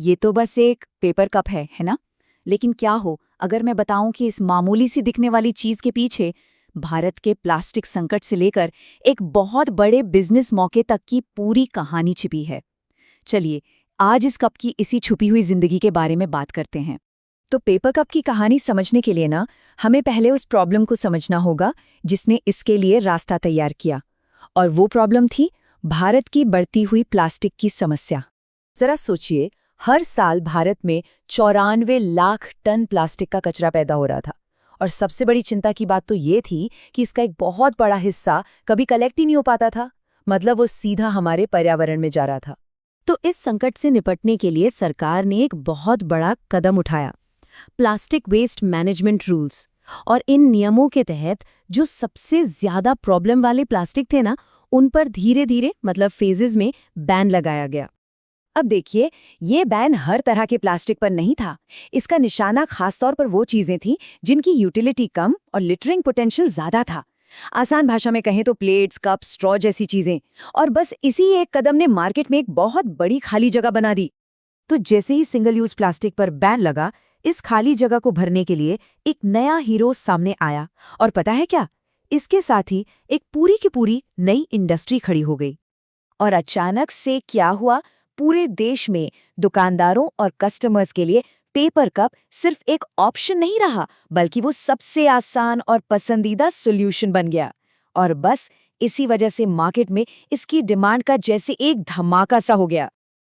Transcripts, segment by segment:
ये तो बस एक पेपर कप है ना? लेकिन क्या हो अगर मैं बताऊं कि इस मामूली सी दिखने वाली चीज के पीछे भारत के प्लास्टिक संकट से लेकर एक बहुत बड़े बिजनेस मौके तक की पूरी कहानी छिपी है। चलिए, आज इस कप की इसी छुपी हुई जिंदगी के बारे में बात करते हैं। तो पेपर कप की कहानी समझने के लिए ना, हमें पहले उस प्रॉब्लम को समझना होगा जिसने इसके लिए रास्ता तैयार किया। और वो प्रॉब्लम थी भारत की बढ़ती हुई प्लास्टिक की समस्या। जरा सोचिए, हर साल भारत में 94 लाख टन प्लास्टिक का कचरा पैदा हो रहा था। और सबसे बड़ी चिंता की बात तो ये थी कि इसका एक बहुत बड़ा हिस्सा कभी कलेक्ट ही नहीं हो पाता था। मतलब वो सीधा हमारे पर्यावरण में जा रहा था। तो इस संकट से निपटने के लिए सरकार ने एक बहुत बड़ा कदम उठाया, प्लास्टिक वेस्ट मैनेजमेंट रूल्स। और इन नियमों के तहत जो सबसे ज्यादा प्रॉब्लम वाले प्लास्टिक थे ना, उन पर धीरे धीरे मतलब फेजेस में बैन लगाया गया। अब देखिए, ये बैन हर तरह के प्लास्टिक पर नहीं था। इसका निशाना खासतौर पर वो चीजें थीं जिनकी यूटिलिटी कम और लिटरिंग पोटेंशियल ज्यादा था। आसान भाषा में कहें तो प्लेट्स, कप, स्ट्रॉ जैसी चीजें। और बस इसी एक कदम ने मार्केट में एक बहुत बड़ी खाली जगह बना दी। तो जैसे ही सिंगल यूज प्लास्टिक पर बैन लगा, इस खाली जगह को भरने के लिए एक नया हीरो सामने आया। और पता है क्या? इसके साथ ही एक पूरी की पूरी नई इंडस्ट्री खड़ी हो गई। और अचानक से क्या हुआ, पूरे देश में दुकानदारों और कस्टमर्स के लिए पेपर कप सिर्फ एक ऑप्शन नहीं रहा, बल्कि वो सबसे आसान और पसंदीदा सॉल्यूशन बन गया। और बस इसी वजह से मार्केट में इसकी डिमांड का जैसे एक धमाका सा हो गया।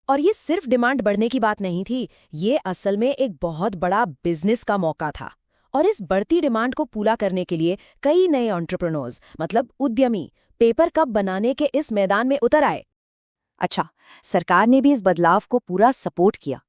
और ये सिर्फ डिमांड बढ़ने की बात नहीं थी, ये असल में एक बहुत बड़ा बिजनेस का मौका था। और इस बढ़ती डिमांड को पूरा करने के लिए कई नए एंटरप्रेन्योर्स मतलब उद्यमी पेपर कप बनाने के इस मैदान में उतर आए। अच्छा, सरकार ने भी इस बदलाव को पूरा सपोर्ट किया।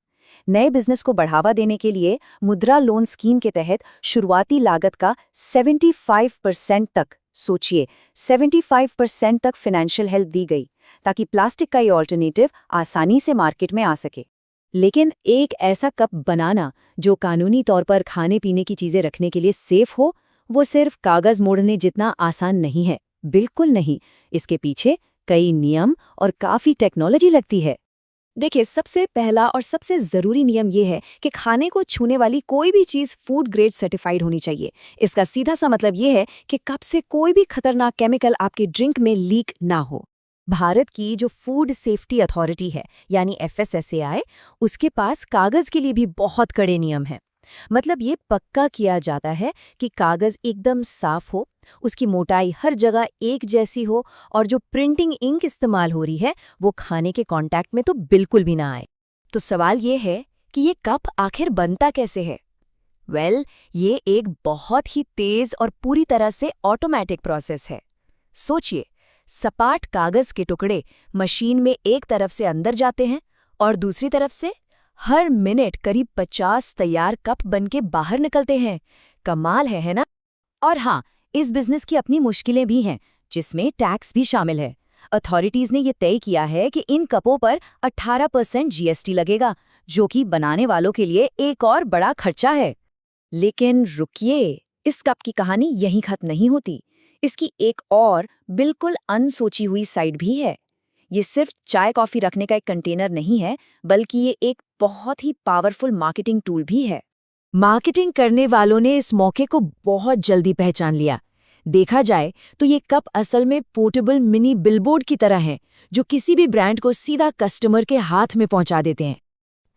नए बिजनेस को बढ़ावा देने के लिए मुद्रा लोन स्कीम के तहत शुरुआती लागत का 75% तक, सोचिए 75% तक फाइनेंशियल हेल्प दी गई, ताकि प्लास्टिक का ये ऑल्टरनेटिव आसानी से मार्केट में आ सके। लेकिन एक ऐसा कप बनाना जो कानूनी तौर पर खाने पीने की चीजें रखने के लिए सेफ हो, वो सिर्फ कागज मोड़ने जितना आसान नहीं है। बिल्कुल नहीं। इसके पीछे कई नियम और काफी टेक्नोलॉजी लगती है। देखिए, सबसे पहला और सबसे जरूरी नियम ये है कि खाने को छूने वाली कोई भी चीज फूड ग्रेड सर्टिफाइड होनी चाहिए। इसका सीधा सा मतलब ये है कि कप से कोई भी खतरनाक केमिकल आपके ड्रिंक में लीक ना हो। भारत की जो फूड सेफ्टी अथॉरिटी है यानी FSSAI, उसके पास कागज के लिए भी बहुत कड़े नियम हैं। मतलब ये पक्का किया जाता है कि कागज एकदम साफ हो, उसकी मोटाई हर जगह एक जैसी हो, और जो प्रिंटिंग इंक इस्तेमाल हो रही है वो खाने के कांटेक्ट में तो बिल्कुल भी ना आए। तो सवाल ये है कि ये कप आखिर बनता कैसे है? ये एक बहुत ही तेज और पूरी तरह से ऑटोमेटिक प्रोसेस है। सोचिए, सपाट कागज के टुकड़े मशीन में एक तरफ से अंदर जाते हैं और दूसरी तरफ से हर मिनट करीब 50 तैयार कप बनके बाहर निकलते हैं। कमाल है ना? और हाँ, इस बिजनेस की अपनी मुश्किलें भी हैं, जिसमें टैक्स भी शामिल है। अथॉरिटीज ने ये तय किया है कि इन कपों पर 18% GST लगेगा, जो कि बनाने वालों के लिए एक और बड़ा खर्चा है। लेकिन रुकिए, इस कप की कहानी यहीं खत्म नहीं होती। इसकी एक और बिल्कुल अनसोची हुई साइड भी है। ये सिर्फ चाय कॉफी रखने का एक कंटेनर नहीं है, बल्कि ये एक बहुत ही पावरफुल मार्केटिंग टूल भी है। मार्केटिंग करने वालों ने इस मौके को बहुत जल्दी पहचान लिया। देखा जाए तो ये कप असल में पोर्टेबल मिनी बिलबोर्ड की तरह हैं, जो किसी भी ब्रांड को सीधा कस्टमर के हाथ में पहुंचा देते हैं।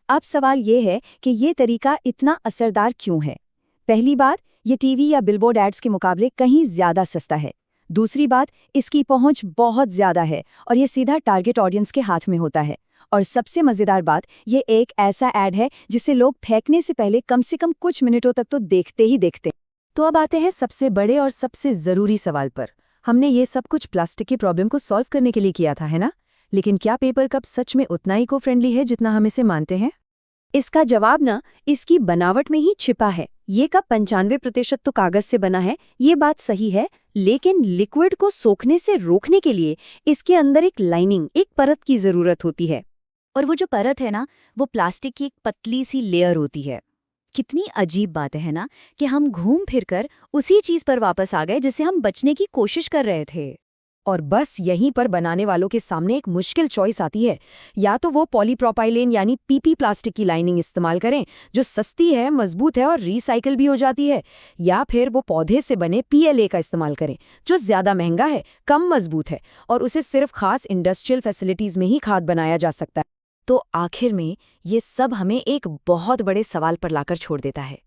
अब सवाल ये है कि ये तरीका इतना असरदार क्यों है? पहली बात, ये टीवी या बिलबोर्ड एड्स के मुकाबले कहीं ज्यादा सस्ता है। दूसरी बात, इसकी पहुंच बहुत ज्यादा है और ये सीधा टारगेट ऑडियंस के हाथ में होता है। और सबसे मजेदार बात, ये एक ऐसा ऐड है जिसे लोग फेंकने से पहले कम से कम कुछ मिनटों तक तो देखते ही देखते। तो अब आते हैं सबसे बड़े और सबसे जरूरी सवाल पर। हमने ये सब कुछ प्लास्टिक की प्रॉब्लम को सॉल्व करने के लिए किया था, है ना? लेकिन क्या पेपर कप सच में उतना इको फ्रेंडली है जितना हम इसे मानते हैं? इसका जवाब ना इसकी बनावट में ही छिपा है। ये कप 95% तो कागज से बना है, ये बात सही है, लेकिन लिक्विड को सोखने से रोकने के लिए इसके अंदर एक लाइनिंग, एक परत की जरूरत होती है। और वो जो परत है ना, वो प्लास्टिक की एक पतली सी लेयर होती है। कितनी अजीब बात है ना कि हम घूम फिर कर उसी चीज पर वापस आ गए जिससे हम बचने की कोशिश कर रहे थे। और बस यहीं पर बनाने वालों के सामने एक मुश्किल चॉइस आती है। या तो वो पॉलीप्रोपाइलेन यानी पीपी प्लास्टिक की लाइनिंग इस्तेमाल करें, जो सस्ती है, मजबूत है और रिसाइकिल भी हो जाती है, या फिर वो पौधे से बने पीएलए का इस्तेमाल करें, जो ज़्यादा महंगा है, कम मजबूत है और उसे सिर्फ खास इंडस्ट्रियल फैसिलिटीज़ में ही खाद बनाया जा सकता है। तो आखिर में ये सब हमें एक बहुत बड़े सवाल पर लाकर छोड़ देता है।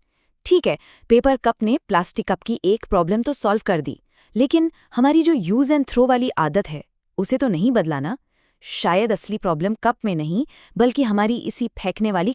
ठीक है, पेपर कप ने प्लास्टिक कप की एक प्रॉब्लम तो सॉल्व कर दी, लेकिन हमारी जो यूज एंड थ्रो वाली आदत है उसे तो नहीं बदला ना। शायद असली प्रॉब्लम कप में नहीं, बल्कि हमारी इसी फेंकने वाली